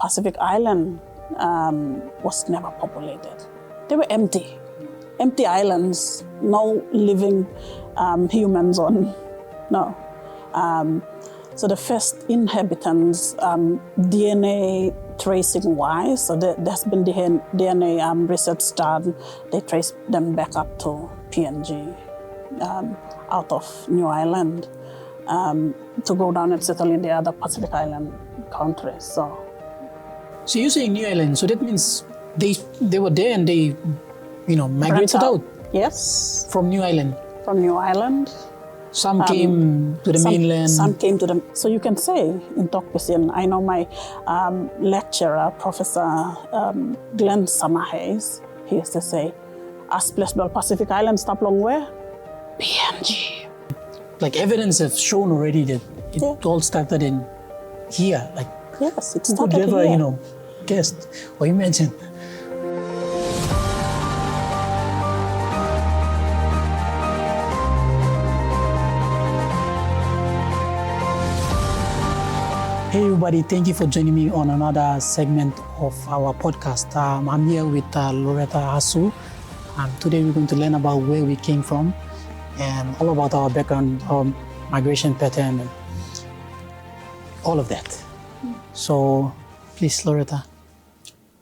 Pacific Island was never populated. They were empty islands, no living humans on, no. So the first inhabitants, DNA tracing wise, so there's been DNA research done. They trace them back up to PNG, out of New Ireland, to go down and settle in the other Pacific Island countries. So you're saying New Ireland, so that means they were there and they, migrated out? Yes. From New Ireland? From New Ireland. Some came to the mainland. Some came to so you can say in Tokpisin, I know my lecturer, Professor Glenn Summerhays, he used to say, as Blessed Pacific Islands stop long where? PNG. Like evidence have shown already that it all started in here. Like, yes, it who started could ever, here. Guessed or imagined. Hey everybody, thank you for joining me on another segment of our podcast. I'm here with Loretta Hasu. Today we're going to learn about where we came from and all about our background, our migration pattern, and all of that. So please, Loretta.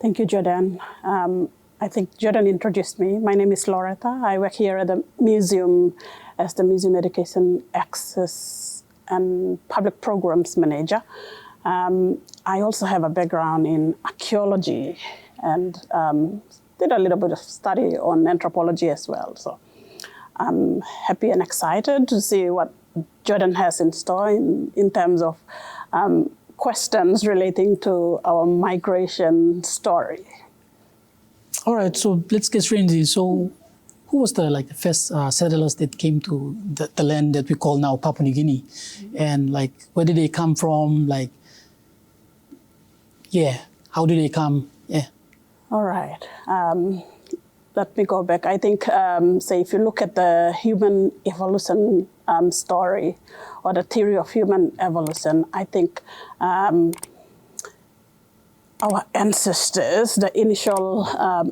Thank you, Jordan. I think Jordan introduced me. My name is Loretta. I work here at the museum as the Museum Education Access and Public Programs Manager. I also have a background in archaeology and did a little bit of study on anthropology as well. So I'm happy and excited to see what Jordan has in store in terms of questions relating to our migration story. All right, so let's get straight into it. So who was the first settlers that came to the land that we call now Papua New Guinea? And where did they come from? How did they come? Yeah. All right. Let me go back. I think, if you look at the human evolution story or the theory of human evolution, I think our ancestors, the initial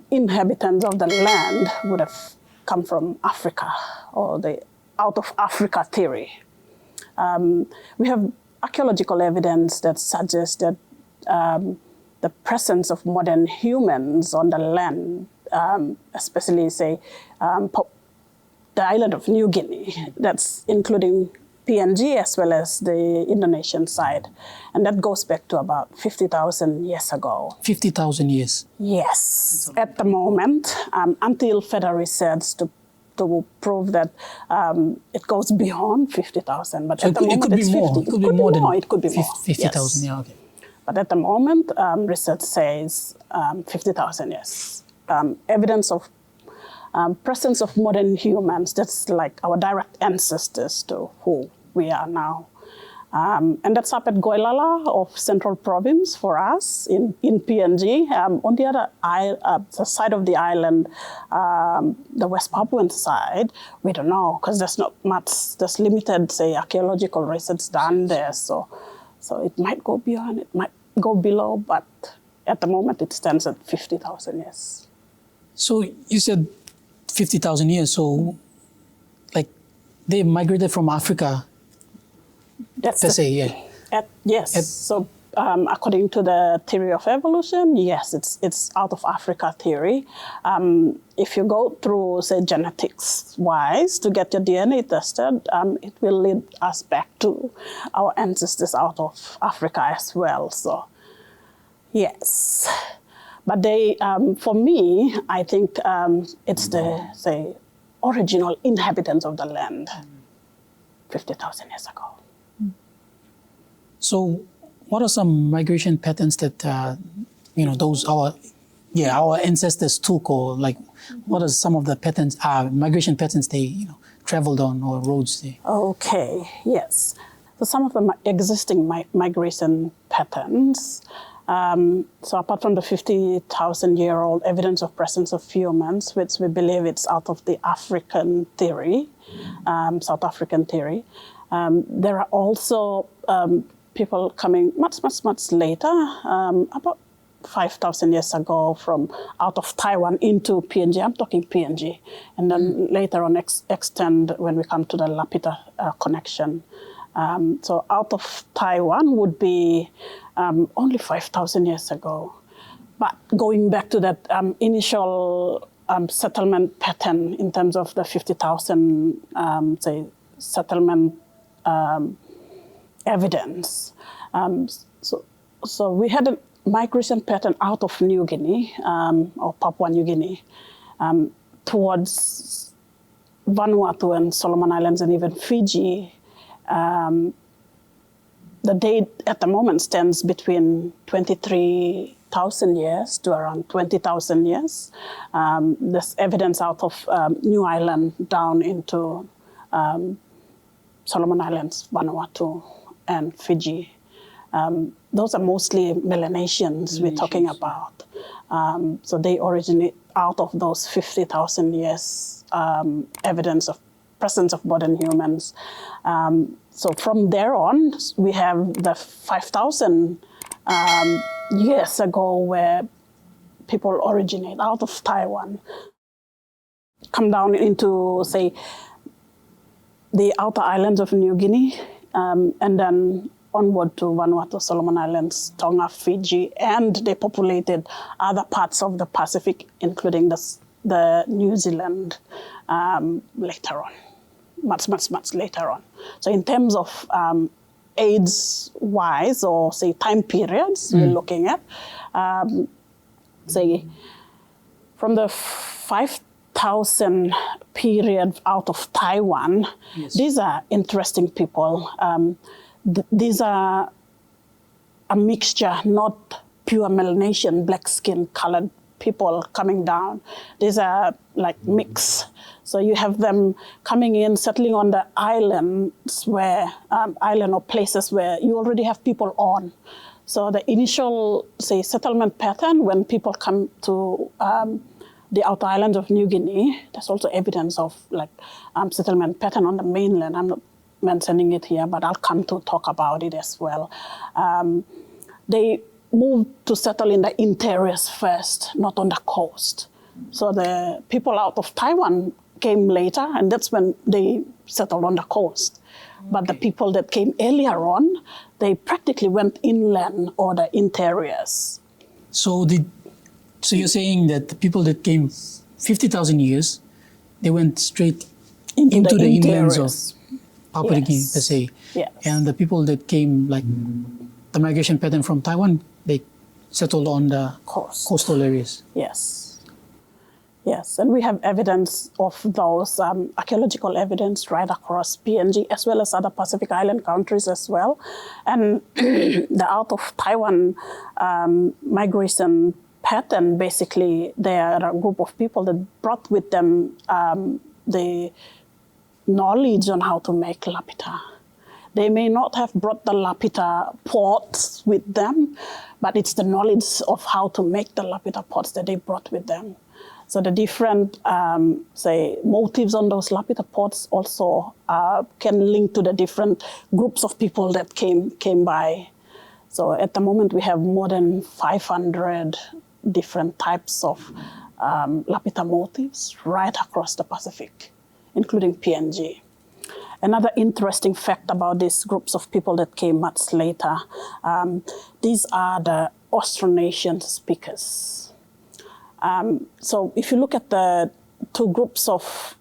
inhabitants of the land, would have come from Africa, or the out of Africa theory. We have archaeological evidence that suggests that the presence of modern humans on the land, especially the island of New Guinea, that's including PNG as well as the Indonesian side. And that goes back to about 50,000 years ago. 50,000 years? Yes, at the moment, until further research to prove that it goes beyond 50,000. But so at the moment, it's 50. It could be more than it could be more. 50,000, yes. Yeah, okay. But at the moment, research says 50,000 years. Evidence of presence of modern humans, that's like our direct ancestors to who we are now. And that's up at Goilala of Central Province for us in PNG. On the other the side of the island, the West Papuan side, we don't know because there's not much, there's limited, archaeological research done there. So it might go beyond, it might go below, but at the moment it stands at 50,000 years. So you said 50,000 years, so they migrated from Africa, yes. So according to the theory of evolution, yes, it's out of Africa theory. If you go through, genetics-wise to get your DNA tested, it will lead us back to our ancestors out of Africa as well. So, yes. But they, for me, I think it's the original inhabitants of the land 50,000 years ago. So what are some migration patterns that, our ancestors took, or what are some of the patterns, migration patterns they, traveled on, or roads they? Okay, yes. So some of the existing migration patterns, so apart from the 50,000-year-old evidence of presence of humans, which we believe it's out of the African theory, South African theory, there are also people coming much later, about 5,000 years ago, from out of Taiwan into PNG. I'm talking PNG. And then later on extend when we come to the Lapita connection. So out of Taiwan would be only 5,000 years ago. But going back to that initial settlement pattern in terms of the 50,000, say, settlement evidence. So we had a migration pattern out of New Guinea or Papua New Guinea towards Vanuatu and Solomon Islands and even Fiji. The date at the moment stands between 23,000 years to around 20,000 years. There's evidence out of New Island down into Solomon Islands, Vanuatu, and Fiji. Those are mostly Melanesians we're talking about. So they originate out of those 50,000 years evidence of presence of modern humans. So from there on, we have the 5,000 years ago where people originate out of Taiwan, come down into, say, the outer islands of New Guinea, and then onward to Vanuatu, Solomon Islands, Tonga, Fiji, and they populated other parts of the Pacific, including the New Zealand later on, much later on. So in terms of age-wise, or say time periods, we're looking at, say, from the 5,000 period out of Taiwan, these are interesting people. These are a mixture, not pure Melanesian, black skin colored people coming down. These are like mix. So you have them coming in, settling on the islands where, island or places where you already have people on. So the initial, say, settlement pattern, when people come to the outer islands of New Guinea, there's also evidence of like settlement pattern on the mainland. I'm not mentioning it here, but I'll come to talk about it as well. They moved to settle in the interiors first, not on the coast. So the people out of Taiwan came later, and that's when they settled on the coast. But the people that came earlier on, they practically went inland or the interiors. So you're saying that the people that came 50,000 years, they went straight into the inlands of Papua New Guinea, per se. Yes. And the people that came, like the migration pattern from Taiwan, they settled on the coastal areas. Yes. Yes, and we have evidence of those, archaeological evidence right across PNG as well as other Pacific Island countries as well. And the out of Taiwan migration pattern, basically, they are a group of people that brought with them the knowledge on how to make lapita. They may not have brought the lapita pots with them, but it's the knowledge of how to make the lapita pots that they brought with them. So the different, say, motifs on those lapita pots also can link to the different groups of people that came by. So at the moment, we have more than 500 different types of lapita motifs right across the Pacific, including PNG. Another interesting fact about these groups of people that came much later, these are the Austronesian speakers. So if you look at the two groups of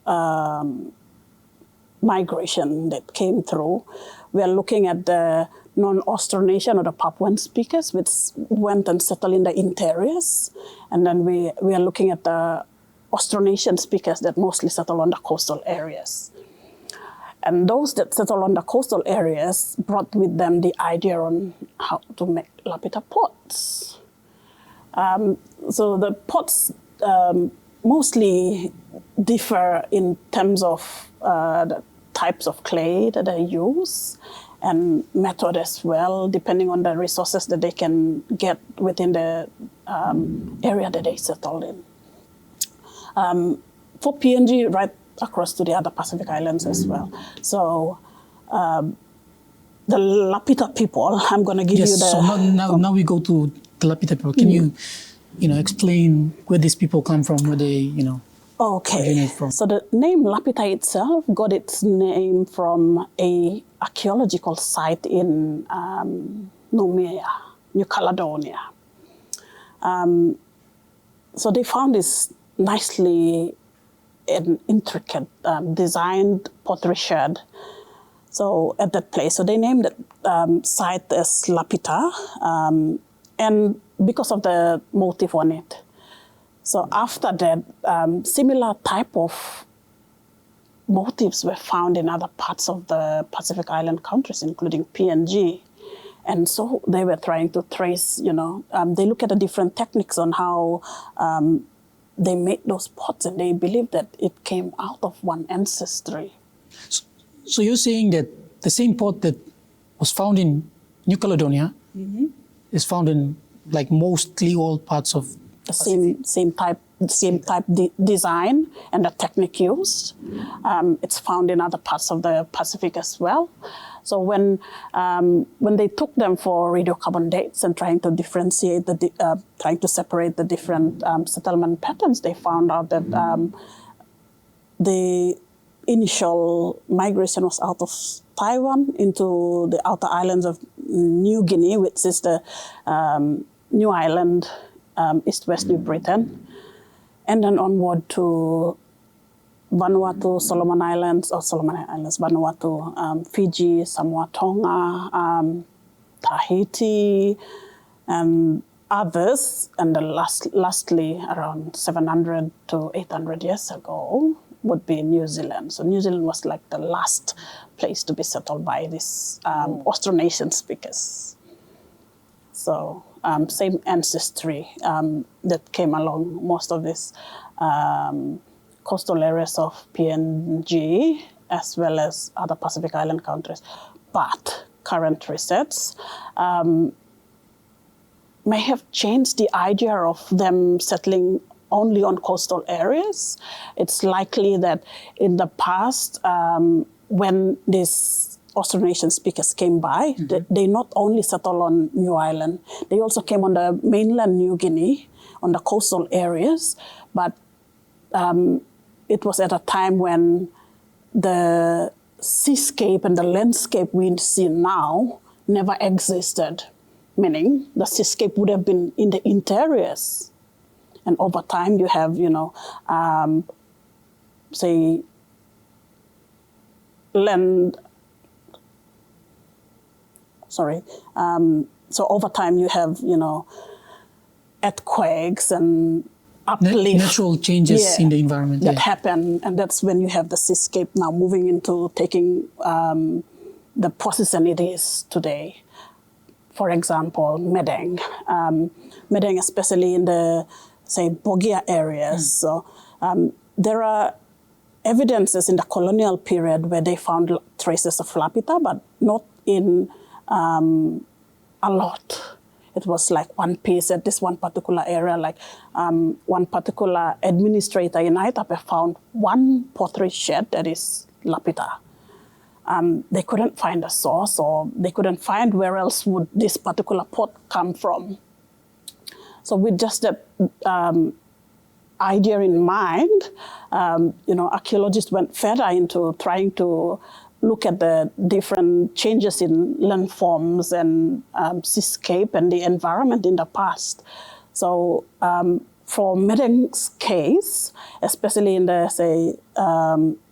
migration that came through, we are looking at the non-Austronesian or the Papuan speakers, which went and settled in the interiors. And then we are looking at the Austronesian speakers that mostly settle on the coastal areas. And those that settle on the coastal areas brought with them the idea on how to make lapita pots. So the pots mostly differ in terms of the types of clay that they use and method as well, depending on the resources that they can get within the area that they settled in. For PNG, right across to the other Pacific Islands as well. So the the Lapita people, I'm going to give you the... So now we go to the Lapita people. Can you explain where these people come from, where they, originate from? So the name Lapita itself got its name from a archaeological site in Noumea, New Caledonia. So they found this nicely and intricate designed pottery shed. So at that place, so they named the site as Lapita, and because of the motif on it. So after that, similar type of motifs were found in other parts of the Pacific Island countries, including PNG. And so they were trying to trace, they look at the different techniques on how they made those pots, and they believe that it came out of one ancestry. So you're saying that the same pot that was found in New Caledonia is found in like mostly all parts of the same type design and the technique used. It's found in other parts of the Pacific as well. So when they took them for radiocarbon dates and trying to differentiate trying to separate the different settlement patterns, they found out that the initial migration was out of Taiwan into the outer islands of New Guinea, which is the new island, East-West New Britain, and then onward to Vanuatu, Vanuatu, Fiji, Samoa Tonga, Tahiti, and others. And lastly, around 700 to 800 years ago, would be New Zealand. So New Zealand was like the last place to be settled by these Austronesian speakers. So same ancestry that came along most of these coastal areas of PNG as well as other Pacific Island countries. But current research may have changed the idea of them settling only on coastal areas. It's likely that in the past, when these Austronesian speakers came by, they not only settled on New Island, they also came on the mainland New Guinea, on the coastal areas, but it was at a time when the seascape and the landscape we see now never existed, meaning the seascape would have been in the interiors. And over time, you have, say, land. Sorry. So over time, you have, earthquakes and uplift. Natural changes in the environment. That happen. And that's when you have the seascape now moving into taking the position it is today. For example, Medang. Medang, especially in the, say, Bogia areas. So there are evidences in the colonial period where they found traces of Lapita, but not in a lot. It was like one piece at this one particular area, like one particular administrator in Aitape found one pottery shed that is Lapita. They couldn't find a source, or they couldn't find where else would this particular pot come from. So with just that idea in mind, archaeologists went further into trying to look at the different changes in landforms and seascape and the environment in the past. So for Medang's case, especially in the, say,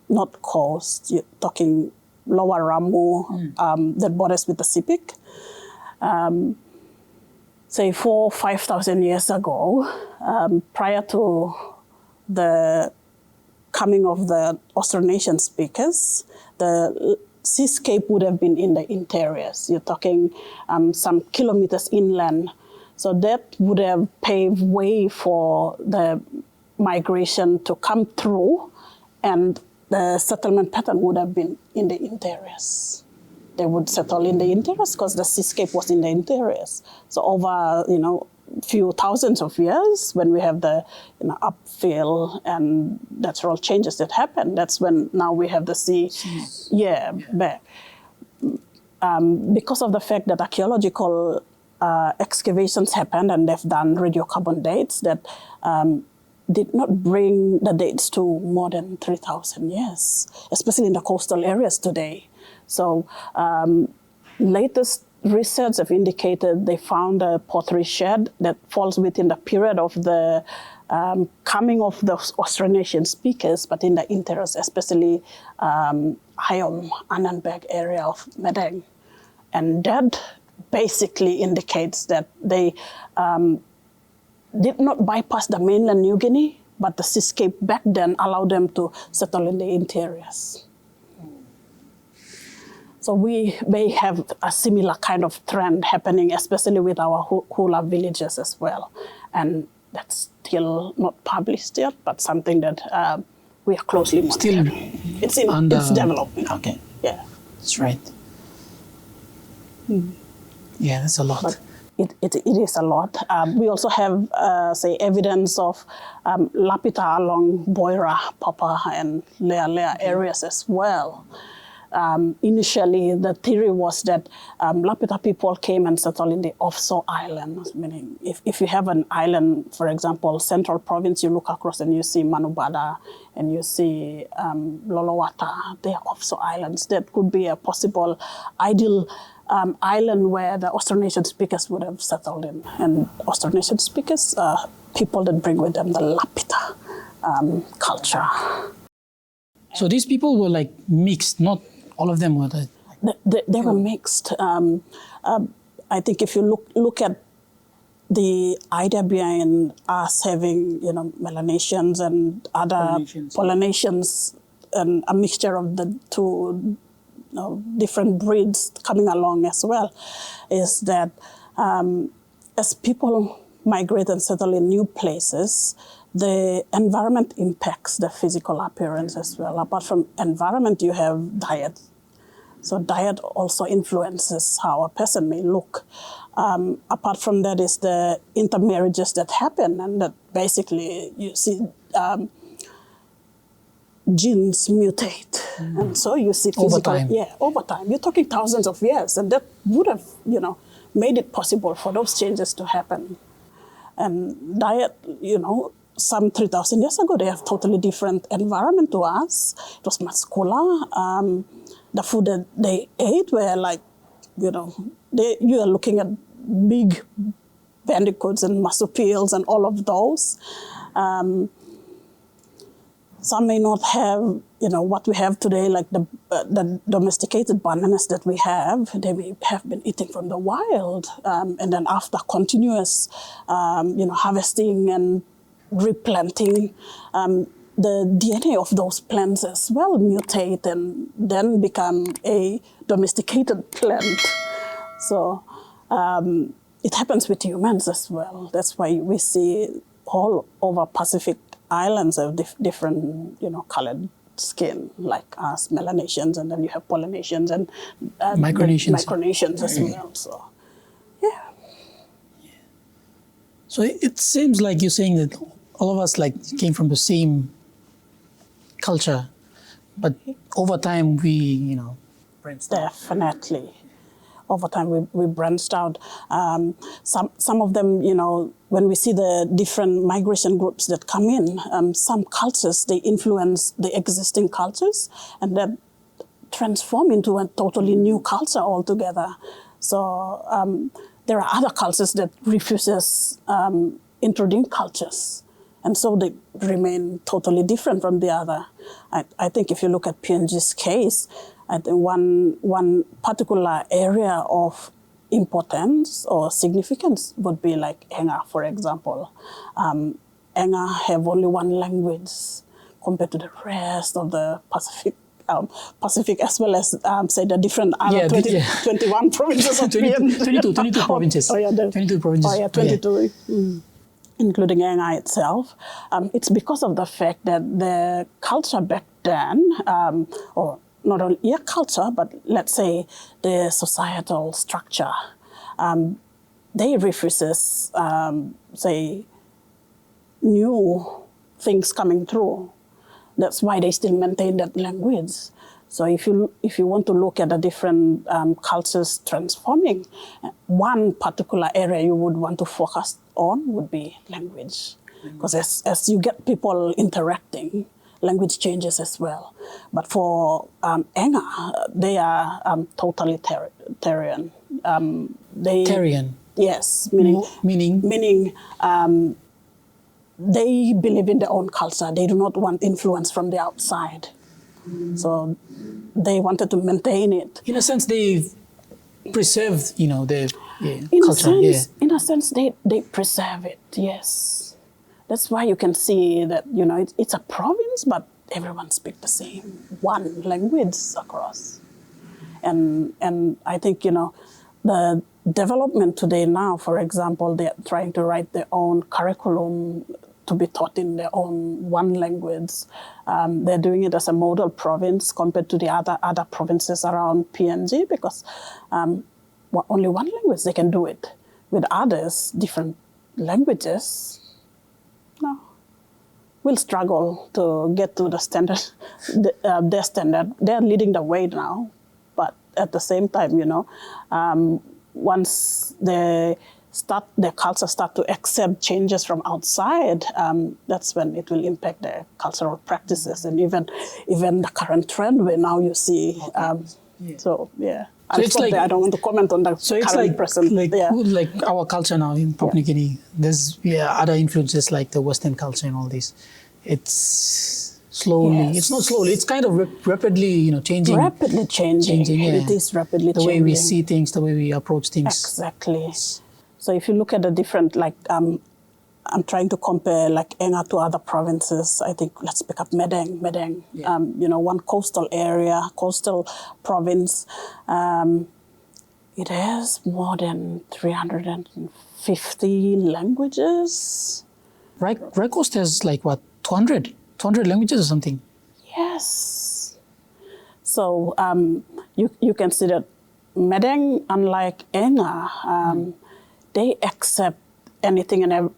North Coast, you're talking Lower Ramu, that borders with the Pacific, say 4,000 or 5,000 years ago, prior to the coming of the Austronesian speakers, the seascape would have been in the interiors. You're talking some kilometers inland. So that would have paved way for the migration to come through, and the settlement pattern would have been in the interiors. They would settle in the interiors because the seascape was in the interiors. So over, few thousands of years, when we have the upfill and natural changes that happen, that's when now we have the sea. Back. because of the fact that archaeological excavations happened and they've done radiocarbon dates that did not bring the dates to more than 3,000 years, especially in the coastal areas today. So latest research have indicated they found a pottery shed that falls within the period of the coming of the Austronesian speakers, but in the interiors, especially Hayom, Annenberg area of Madang. And that basically indicates that they did not bypass the mainland New Guinea, but the seascape back then allowed them to settle in the interiors. So we may have a similar kind of trend happening, especially with our hula villages as well. And that's still not published yet, but something that we are closely monitoring. It's developing. Okay. Yeah. That's right. Yeah, that's a lot. But it is a lot. We also have, say, evidence of Lapita along Boira, Papa, and Lea areas as well. Initially, the theory was that Lapita people came and settled in the offshore islands, meaning if you have an island, for example, central province, you look across and you see Manubada and you see Lolowata, they are offshore islands. That could be a possible ideal island where the Austronesian speakers would have settled in. And Austronesian speakers are people that bring with them the Lapita culture. So these people were like mixed, not all of them were. They were mixed. I think if you look at the idea behind us having, Melanesians and other Polynesians and a mixture of the two different breeds coming along as well, is that as people migrate and settle in new places, the environment impacts the physical appearance as well. Apart from environment, you have diet. So diet also influences how a person may look. Apart from that is the intermarriages that happen, and that basically you see genes mutate. And so you see physical... Over time. Yeah, over time. You're talking thousands of years, and that would have, made it possible for those changes to happen. And diet, some 3,000 years ago, they have totally different environment to us. It was much cooler. The food that they ate were like, you are looking at big bandicoots and marsupials and all of those. Some may not have, what we have today, like the domesticated bananas that we have. They may have been eating from the wild. And then after continuous, harvesting and replanting, the DNA of those plants as well mutate and then become a domesticated plant. So it happens with humans as well. That's why we see all over Pacific islands have different, colored skin, like us Melanesians, and then you have Polynesians and Micronesians as well. So, yeah. So it seems like you're saying that all of us came from the same culture, but over time we, branched out. Definitely. Over time we branched out. Some of them, when we see the different migration groups that come in, some cultures, they influence the existing cultures and that transform into a totally new culture altogether. So there are other cultures that refuses introducing cultures. And so they remain totally different from the other. I think if you look at PNG's case, I think one particular area of importance or significance would be like Enga, for example. Enga have only one language compared to the rest of the Pacific as well as, say, the different other 21 provinces of 22 provinces. 22 provinces. Oh, yeah, 22. Including Enga itself. It's because of the fact that the culture back then, or not only culture, but let's say the societal structure, they refuses, say, new things coming through. That's why they still maintain that language. So if you want to look at the different cultures transforming, one particular area you would want to focus on would be language. Because as you get people interacting, language changes as well. But for Enga, they are totalitarian. Tarian? Yes, Meaning? They believe in their own culture. They do not want influence from the outside. So they wanted to maintain it. In a sense, they've preserved, their In culture. In a sense, they preserve it, yes. That's why you can see that, it's a province, but everyone speaks the same, one language across. And I think, the development today now, for example, they're trying to write their own curriculum to be taught in their own one language. They're doing it as a model province compared to the other provinces around PNG because only one language they can do it. With others, different languages, no, will struggle to get to the standard, their standard. They're leading the way now, but at the same time, once their culture start to accept changes from outside, that's when it will impact their cultural practices and even the current trend where now you see. So yeah. So it's like, I don't want to comment on that. So it's like our culture now in Papua New Guinea. There's other influences like the Western culture and all this. It's slowly. Yes. It's not slowly. It's kind of rapidly, changing. Rapidly changing. Yeah. It is rapidly changing. The way we see things, the way we approach things. Exactly. So if you look at the different, I'm trying to compare Enga to other provinces. I think let's pick up Medang. Yeah. One coastal province. It has more than 350 languages. Right Coast has 200 languages or something. Yes. So you can see that Medang, unlike Enga, they accept anything and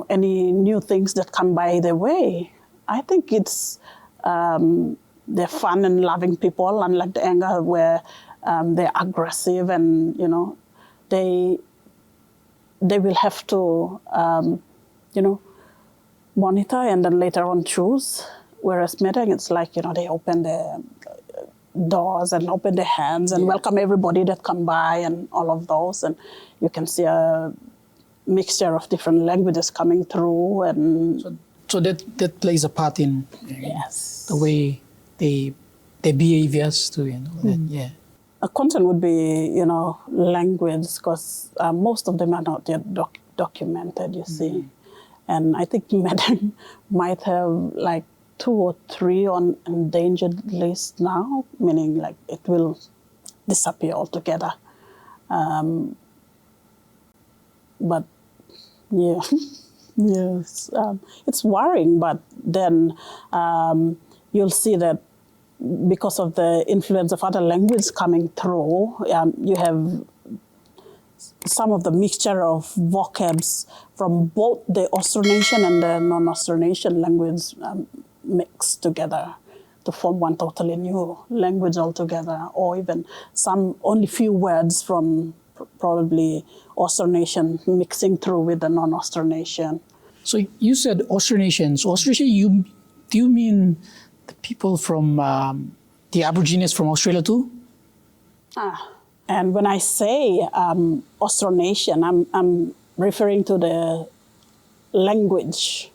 any new things that come by their way. I think it's they're fun and loving people, unlike the Enga where they're aggressive and they will have to monitor and then later on choose. Whereas Medang, it's they open their doors and open their hands and welcome everybody that come by and all of those, and you can see a mixture of different languages coming through, and so that plays a part in yes, the way their behaviors too, A concern would be language because most of them are not yet documented. You see, and I think Medang might have 2 or 3 on endangered list now, meaning it will disappear altogether. But yeah, yes, it's worrying. But then you'll see that because of the influence of other languages coming through, you have some of the mixture of vocabs from both the Austronesian and the non-Austronesian language mixed together to form one totally new language altogether, or even only few words from probably Austronesian mixing through with the non-Austronesian. So you said Austronesians. Austronesian, do you mean the people from the Aborigines from Australia too? And when I say Austronesian, I'm referring to the language.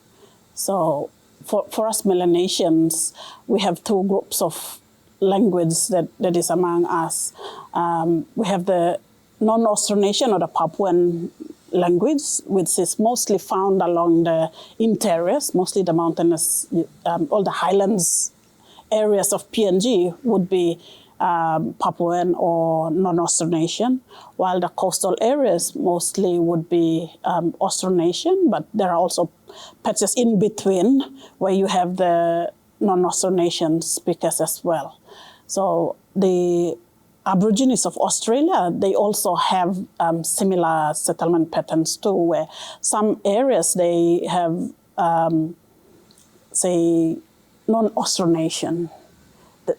So for us Melanesians, we have 2 groups of language that is among us. We have the non-Austronesian or the Papuan language, which is mostly found along the interiors, mostly the mountainous, all the highlands areas of PNG would be Papuan or non-Austronesian, while the coastal areas mostly would be Austronesian, but there are also patches in between where you have the non-Austronesian speakers as well. So the Aborigines of Australia, they also have similar settlement patterns too, where some areas they have, say, non-Austronesian,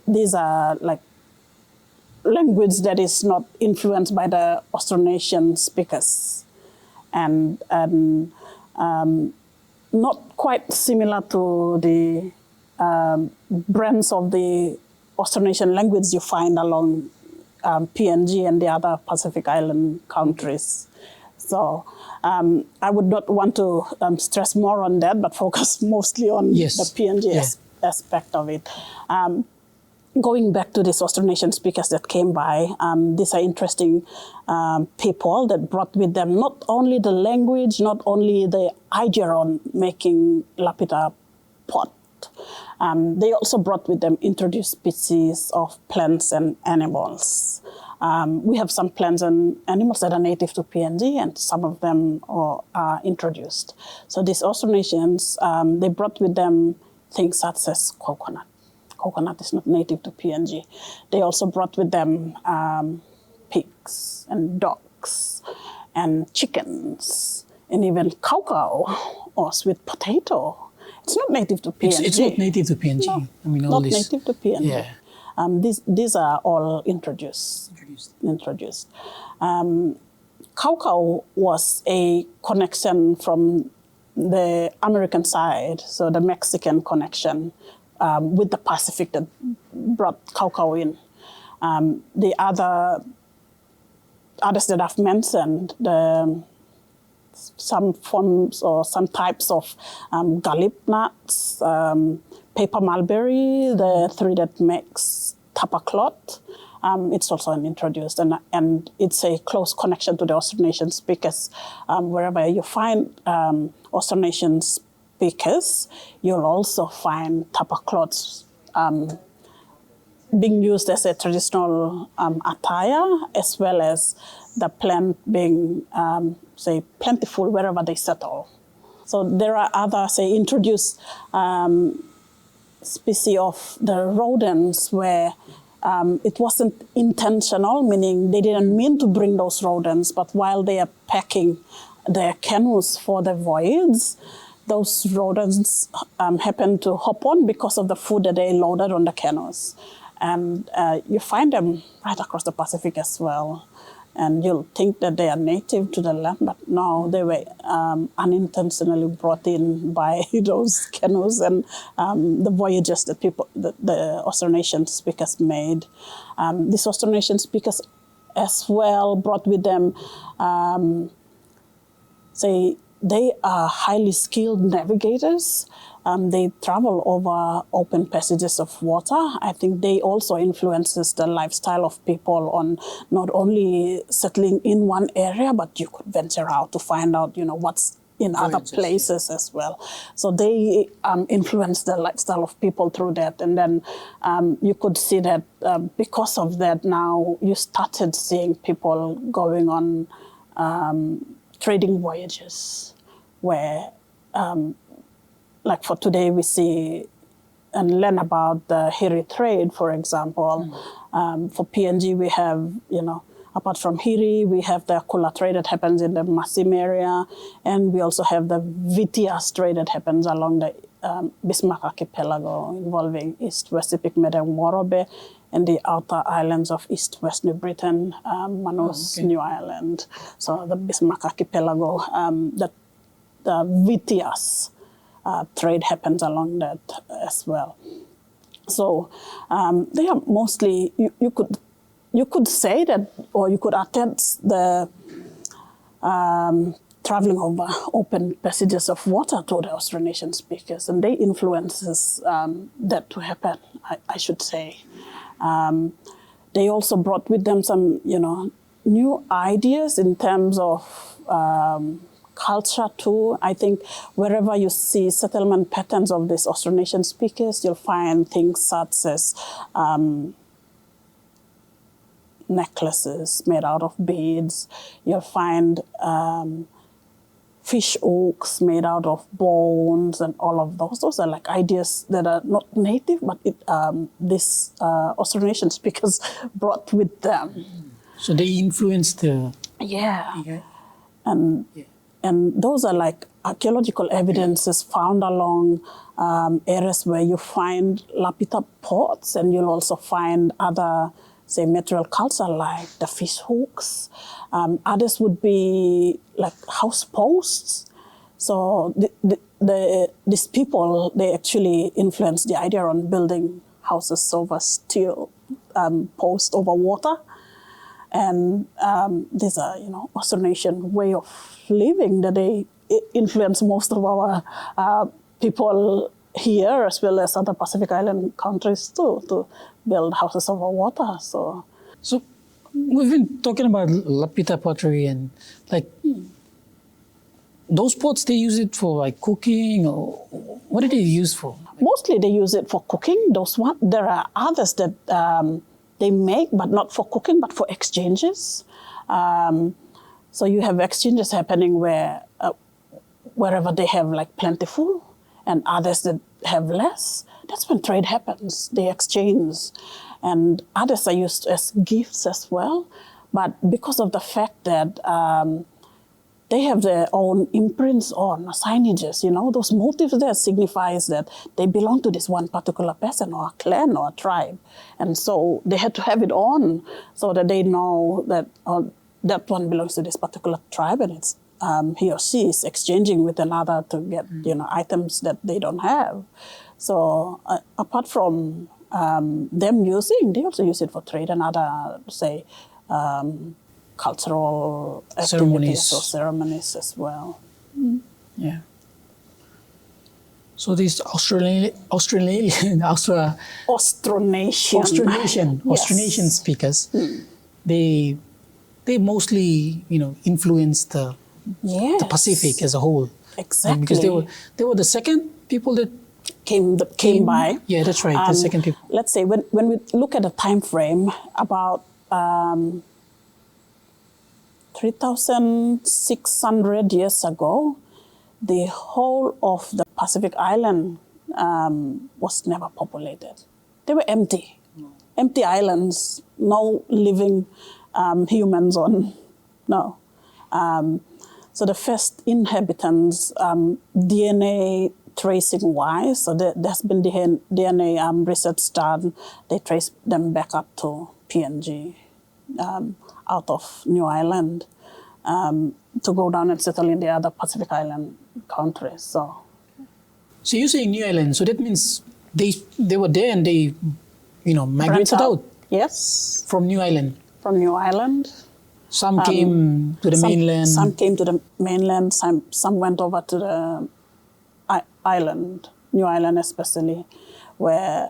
these are like language that is not influenced by the Austronesian speakers, and not quite similar to the brands of the Austronesian language you find along PNG and the other Pacific Island countries. So I would not want to stress more on that, but focus mostly on the PNG aspect of it. Going back to these Austronesian speakers that came by, these are interesting people that brought with them not only the language, not only the idea on making Lapita pot. They also brought with them introduced species of plants and animals. We have some plants and animals that are native to PNG, and some of them are introduced. So these Austronesians, they brought with them things such as coconut. Coconut is not native to PNG. They also brought with them pigs and dogs and chickens and even cocoa or sweet potato. It's not native to PNG. It's not native to PNG. No, I mean, all not this. native to PNG. Yeah. These are all introduced. Cocoa was a connection from the American side, so the Mexican connection with the Pacific that brought cocoa in. The others that I've mentioned, some forms or some types of gallip nuts, paper mulberry, the tree that makes tapa cloth. It's also introduced, and it's a close connection to the Austronesian speakers. Wherever you find Austronesian speakers, you'll also find tapa cloths being used as a traditional attire, as well as the plant being, say, plentiful wherever they settle. So there are other, say, introduced species of the rodents where it wasn't intentional, meaning they didn't mean to bring those rodents, but while they are packing their canoes for the voyage, those rodents happen to hop on because of the food that they loaded on the canoes. And you find them right across the Pacific as well. And you'll think that they are native to the land, but no, they were unintentionally brought in by those canoes and the voyages that the Austronesian speakers made. These Austronesian speakers as well brought with them, say, they are highly skilled navigators. They travel over open passages of water. I think they also influences the lifestyle of people on not only settling in one area, but you could venture out to find out, what's in other places as well. So they influence the lifestyle of people through that. And then you could see that because of that, now you started seeing people going on trading voyages where like for today, we see and learn about the Hiri trade, for example. For PNG, we have, apart from Hiri, we have the Kula trade that happens in the Masim area, and we also have the Vitias trade that happens along the Bismarck Archipelago, involving East West Ipikmedang Morobe and the outer islands of East West New Britain, Manus, New Ireland. So the Bismarck Archipelago, the Vitias trade happens along that as well. So they are mostly, you could say that, or you could attest the traveling over open passages of water to the Austronesian speakers, and they influences that to happen, I should say. They also brought with them some, new ideas in terms of culture too. I think wherever you see settlement patterns of these Austronesian speakers, you'll find things such as necklaces made out of beads. You'll find fish hooks made out of bones and all of those. Those are like ideas that are not native, but these Austronesian speakers brought with them. So they influenced the... Yeah. And And those are like archaeological evidences found along areas where you find Lapita pots, and you'll also find other, say, material culture like the fish hooks. Others would be like house posts. So these people, they actually influenced the idea on building houses over steel posts over water. And these are, Austronesian way of living that they influence most of our people here, as well as other Pacific Island countries too, to build houses over water. So we've been talking about Lapita pottery, and like those pots, they use it for like cooking, or what do they use for? Mostly they use it for cooking. There are others that they make, but not for cooking, but for exchanges. So you have exchanges happening wherever they have like plentiful, and others that have less. That's when trade happens. They exchange, and others are used as gifts as well. But because of the fact that they have their own imprints on signages, those motifs there signifies that they belong to this one particular person or a clan or a tribe. And so they had to have it on so that they know that that one belongs to this particular tribe, and it's he or she is exchanging with another to get, items that they don't have. So apart from them using, they also use it for trade and other, say, cultural activities or ceremonies as well. Yeah. So these Austronesian speakers, they mostly, influence the Pacific as a whole. Exactly. And because they were the second people that came by. Yeah, that's right. The second people. Let's say when we look at the time frame, about 3,600 years ago, the whole of the Pacific Island was never populated. They were empty. Empty islands, no living humans on, no. So the first inhabitants, DNA tracing wise, so there's been DNA research done. They trace them back up to PNG, out of New Ireland, to go down and settle in the other Pacific Island countries. So you're saying New Ireland, so that means they were there and they, migrated out. Yes. From New Ireland. From New Ireland. Some came to the mainland. Some came to the mainland. Some went over to the island, New Ireland especially, where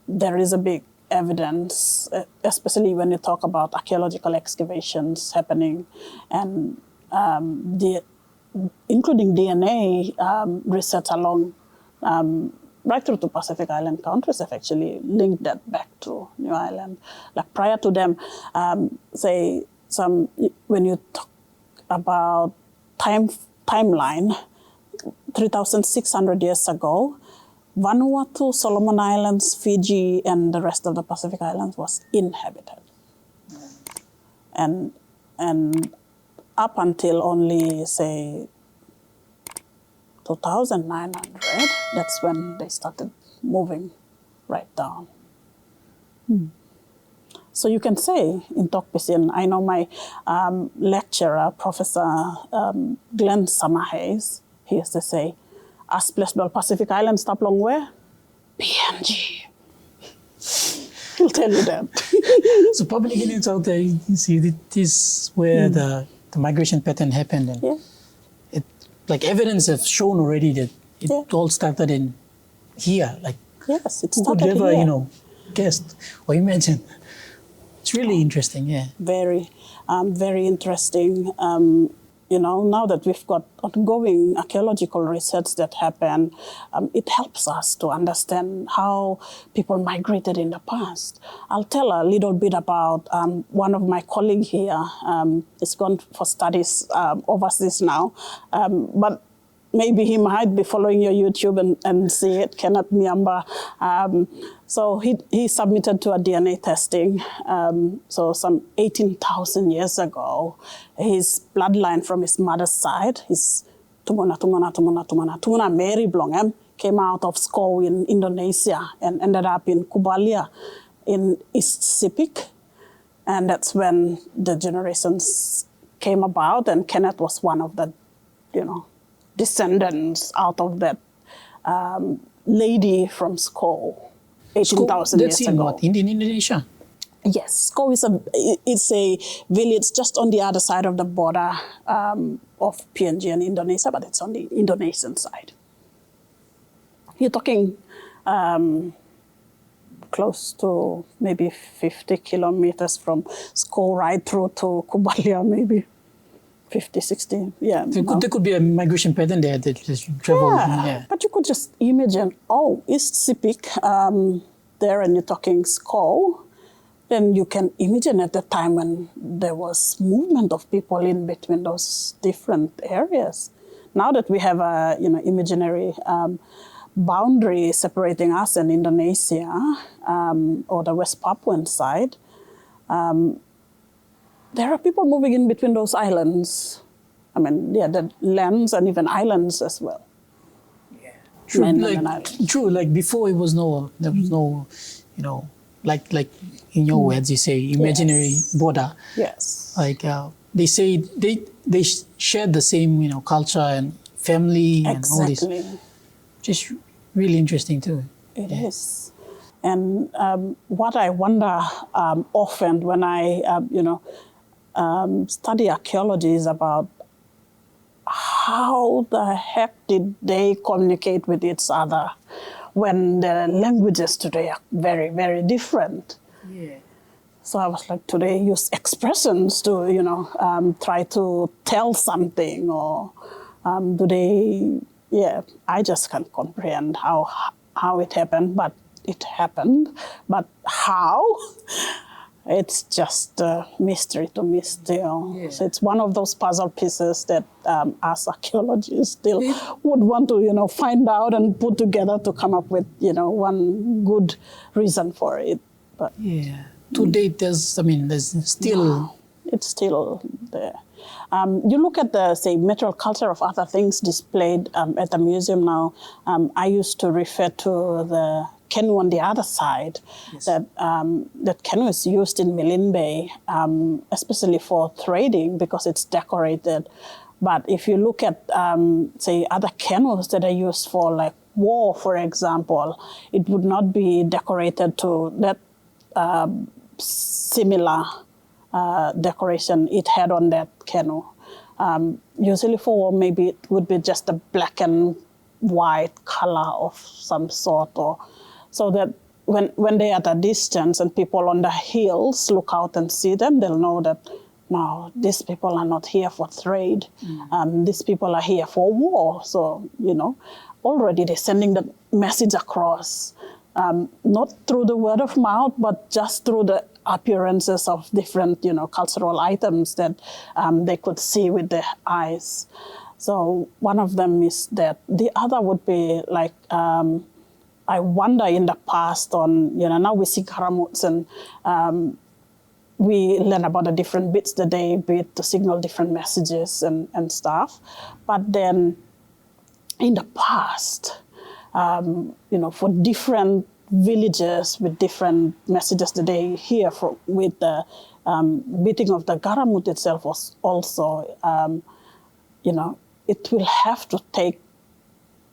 there is a big evidence, especially when you talk about archaeological excavations happening, and including DNA research along right through to Pacific Island countries have actually linked that back to New Ireland. Like prior to them, when you talk about timeline, 3,600 years ago, Vanuatu, Solomon Islands, Fiji, and the rest of the Pacific Islands was inhabited. And up until only, say, 2,900, that's when they started moving right down. So you can say in Tokpisin, I know my lecturer, Professor Glenn Summerhays, he used to say, as blessed by Pacific Islands, stop long where? PNG. He'll tell you that. So Papua New Guineans out there, you see, this is where the migration pattern happened. And like evidence have shown already that it all started in here. Like, yes, it who started could ever, here. Guessed or imagined. It's really interesting, yeah. Very, very interesting. Now that we've got ongoing archaeological research that happen, it helps us to understand how people migrated in the past. I'll tell a little bit about one of my colleagues here. He's gone for studies overseas now, but maybe he might be following your YouTube and see it, Kenneth Miamba. So he submitted to a DNA testing. So some 18,000 years ago, his bloodline from his mother's side, his Tumuna Mary Blongem, came out of Sko in Indonesia and ended up in Kubalia in East Sepik. And that's when the generations came about, and Kenneth was one of the, descendants out of that lady from Sko 18,000 years that's in ago. what? In Indonesia? Yes, Sko is a village just on the other side of the border of PNG and Indonesia, but it's on the Indonesian side. You're talking close to maybe 50 kilometers from Sko right through to Kubalia, maybe 50, 60. Yeah. There could be a migration pattern there that just travel. Yeah, but you could just imagine, East Sepik, there, and you're talking Sko, then you can imagine at the time when there was movement of people in between those different areas. Now that we have a imaginary boundary separating us and Indonesia, or the West Papuan side, there are people moving in between those islands. I mean, the lands and even islands as well. Yeah. True, like before there was no, like in your words you say, imaginary border. Yes. Like they say they share the same, culture and family and all this. Just really interesting too. It is. And what I wonder often when I, study archaeology is about how the heck did they communicate with each other when the languages today are very, very different. Yeah. So I was like, today use expressions to, try to tell something, or do they... Yeah, I just can't comprehend how it happened, but it happened. But how? It's just a mystery to me still. Yeah. So it's one of those puzzle pieces that us archaeologists still would want to, find out and put together to come up with, one good reason for it. But yeah, to date, there's still... No, it's still there. You look at the, say, material culture of other things displayed at the museum now. I used to refer to the canoe on the other side. Yes. That canoe is used in Milne Bay, especially for trading because it's decorated. But if you look at, say, other canoes that are used for like war, for example, it would not be decorated to that similar decoration it had on that canoe. Usually for war, maybe it would be just a black and white color of some sort, or so that when they're at a distance and people on the hills look out and see them, they'll know that, no, these people are not here for trade. These people are here for war. So, already they're sending the message across, not through the word of mouth, but just through the appearances of different, cultural items that they could see with their eyes. So one of them is that. The other would be like, I wonder in the past on, now we see karamuts and we learn about the different bits that they beat to signal different messages and stuff. But then in the past, for different villages with different messages that they hear with the beating of the garamut itself was also, it will have to take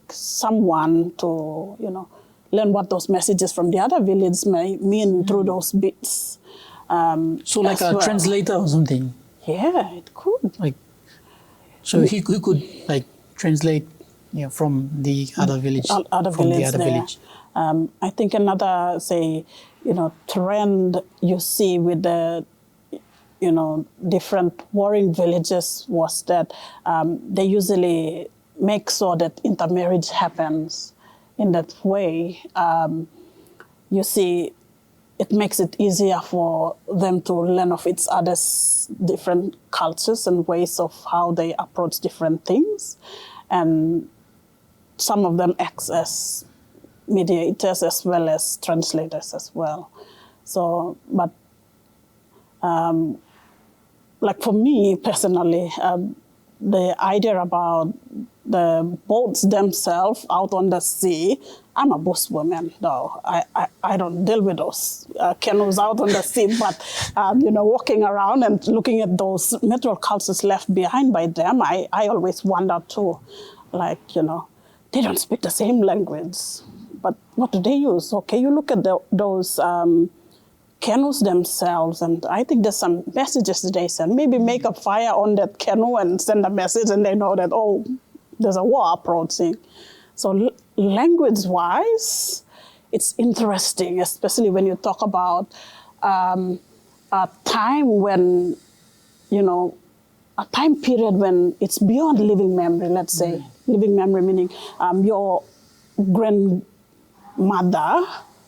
someone to, learn what those messages from the other villages may mean through those beats. So like a translator or something? Yeah, it could. So he could translate from the other village. Village. I think another, say, trend you see with the, different warring villages was that they usually make sure that intermarriage happens in that way. You see, it makes it easier for them to learn of each other's different cultures and ways of how they approach different things. And some of them act as mediators as well as translators as well. So, but like for me personally, the idea about the boats themselves out on the sea, I'm a bushwoman, though. I don't deal with those canoes out on the sea, but, walking around and looking at those metal cultures left behind by them, I always wonder too, like, they don't speak the same language, but what do they use? Okay, you look at those canoes themselves, and I think there's some messages that they send. Maybe make a fire on that canoe and send a message, and they know that, oh, there's a war approaching. So language-wise, it's interesting, especially when you talk about a time when, a time period when it's beyond living memory, let's say. Living memory meaning your grandmother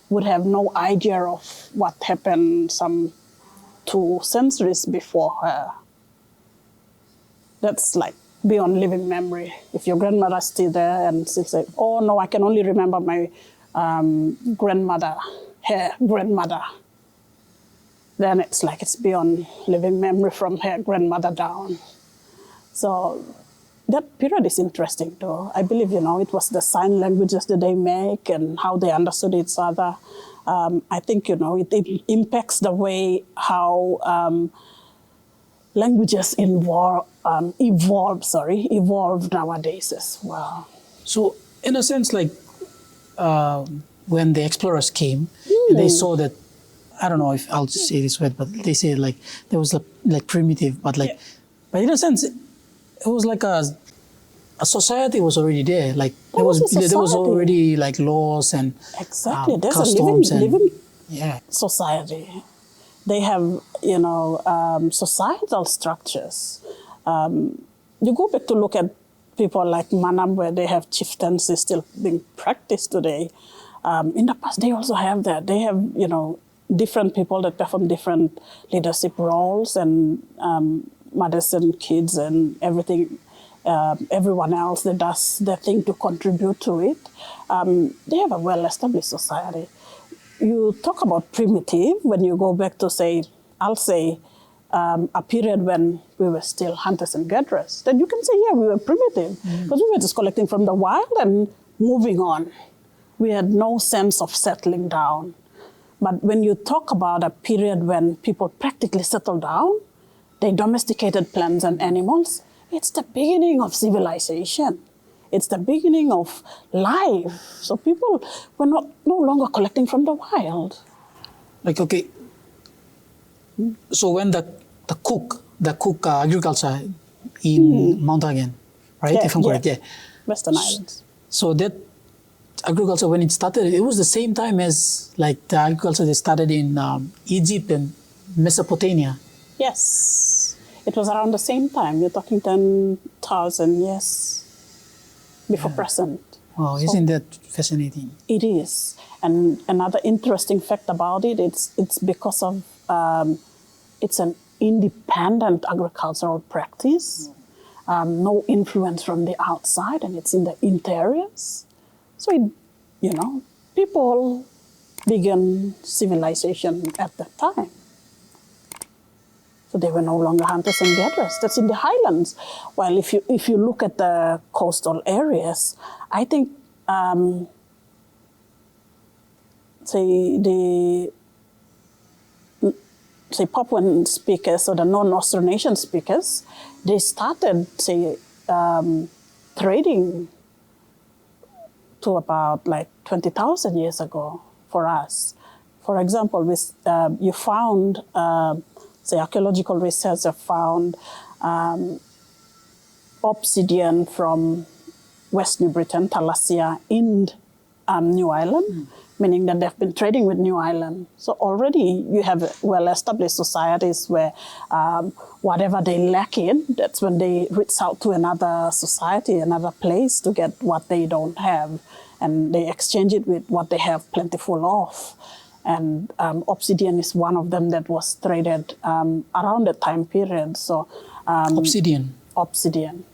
would have no idea of what happened some 2 centuries before her. That's like beyond living memory. If your grandmother's still there and she'll say, oh no, I can only remember my grandmother, her grandmother. Then it's like it's beyond living memory from her grandmother down. So that period is interesting too. I believe, it was the sign languages that they make and how they understood each other. I think, it impacts the way how languages evolve nowadays as well. So in a sense, like when the explorers came, they saw that, I don't know if I'll just say this word, but they say like there was like primitive, but like, but in a sense, it was like a society was already there. Like there was already like laws and exactly. There's customs a living yeah. society. They have, societal structures. You go back to look at people like Manam, where they have chieftaincy still being practiced today. In the past, they also have that. They have, different people that perform different leadership roles, and mothers and kids and everything. Everyone else that does their thing to contribute to it. They have a well-established society. You talk about primitive when you go back to a period when we were still hunters and gatherers. Then you can say, yeah, we were primitive because we were just collecting from the wild and moving on. We had no sense of settling down. But when you talk about a period when people practically settled down, they domesticated plants and animals, it's the beginning of civilization. It's the beginning of life. So people were no longer collecting from the wild. Like, okay, so when the cook agriculture in Mount Again, right? Yeah, if I'm correct, yeah. Western Islands. So that agriculture, when it started, it was the same time as like the agriculture that started in Egypt and Mesopotamia. Yes. It was around the same time. You're talking 10,000 years before present. Wow, isn't that fascinating? It is. And another interesting fact about it, it's because of, it's an independent agricultural practice, no influence from the outside, and it's in the interiors. So, people began civilization at that time. So they were no longer hunters and gatherers. That's in the highlands. While if you look at the coastal areas, I think, Papuan speakers or the non-Austronesian speakers, they started, trading to about like 20,000 years ago for us. For example, you found, archaeological research have found obsidian from West New Britain, Thalassia, in New Ireland, meaning that they've been trading with New Ireland. So already you have well-established societies where whatever they lack in, that's when they reach out to another society, another place to get what they don't have, and they exchange it with what they have plentiful of. And obsidian is one of them that was traded around that time period. So obsidian? Obsidian,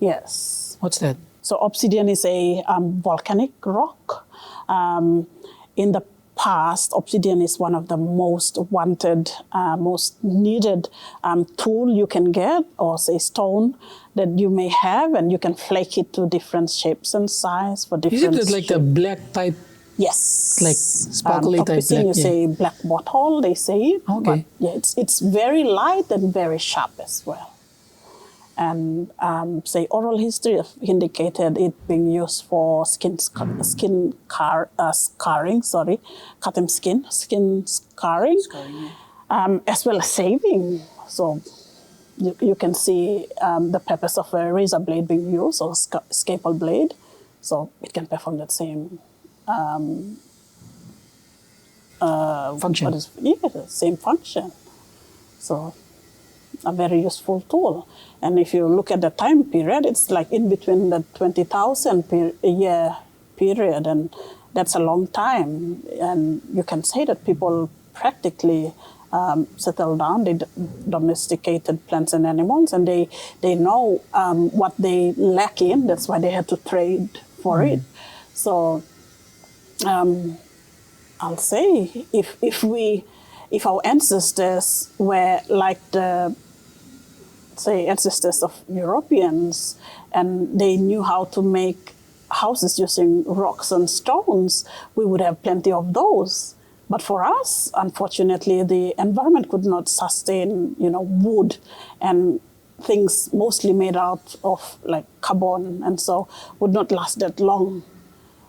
yes. What's that? So obsidian is a volcanic rock In the past, obsidian is one of the most wanted, most needed tool you can get, or say stone that you may have, and you can flake it to different shapes and size for different. Is it like the black type? Yes. Like sparkly type obsidian, black? you say black bottle, they say it. Okay. But yeah, it's very light and very sharp as well. And say oral history have indicated it being used for scarring, cutting skin scarring, as well as shaving. So you can see the purpose of a razor blade being used, or scalpel blade. So it can perform that same function. The same function. So a very useful tool. And if you look at the time period, it's like in between the 20,000 year period, and that's a long time. And you can say that people practically settled down, they domesticated plants and animals, and they know what they lack in, that's why they had to trade for it. So I'll say if our ancestors were like the ancestors of Europeans, and they knew how to make houses using rocks and stones, we would have plenty of those. But for us, unfortunately, the environment could not sustain, wood and things mostly made out of like carbon, and so would not last that long.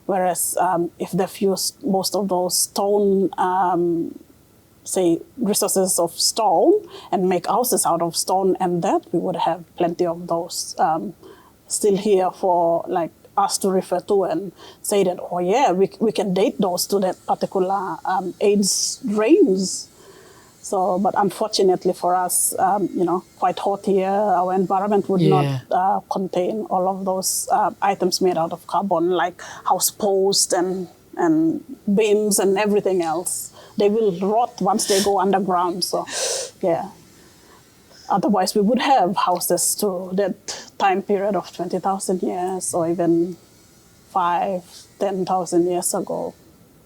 Whereas if they've used most of those stone, resources of stone, and make houses out of stone, and that we would have plenty of those still here for like us to refer to and say that, oh yeah, we can date those to that particular age range. So, but unfortunately for us, quite hot here, our environment would not contain all of those items made out of carbon, like house posts and beams and everything else. They will rot once they go underground. So, yeah. Otherwise, we would have houses to that time period of 20,000 years, or even 10,000 years ago.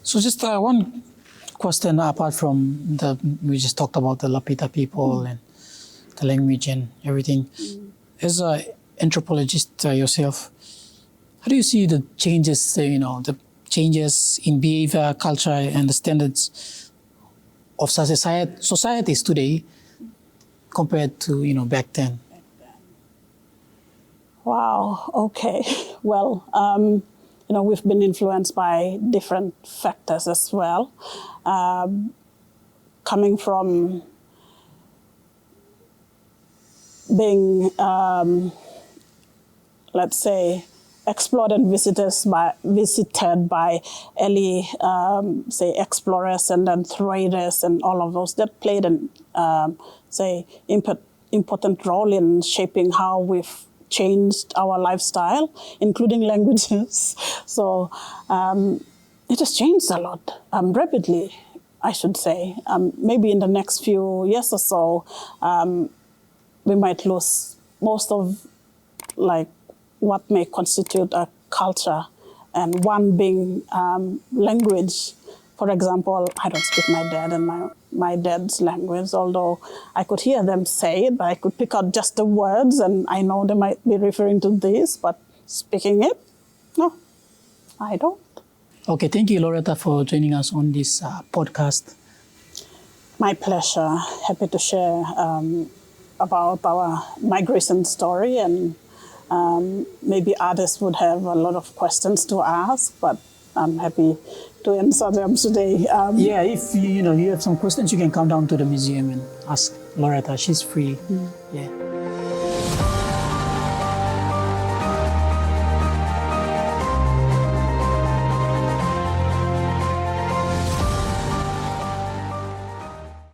So just one question apart from we just talked about the Lapita people and the language and everything. As an anthropologist yourself, how do you see the changes, the changes in behavior, culture, and the standards of societies today compared to, back then? Wow, okay. Well, we've been influenced by different factors as well. Coming from being, let's say, explored and visited by early, explorers and then traders and all of those that played an, important role in shaping how we've changed our lifestyle, including languages. So it has changed a lot, rapidly, I should say. Maybe in the next few years or so, we might lose most of what may constitute a culture, and one being language. For example, I don't speak my dad and my dad's language, although I could hear them say it, but I could pick out just the words, and I know they might be referring to this, but speaking it, no, I don't. Okay, thank you, Loretta, for joining us on this podcast. My pleasure. Happy to share about our migration story, and maybe others would have a lot of questions to ask, but I'm happy to answer them today. If you have some questions, you can come down to the museum and ask Loretta. She's free. Yeah.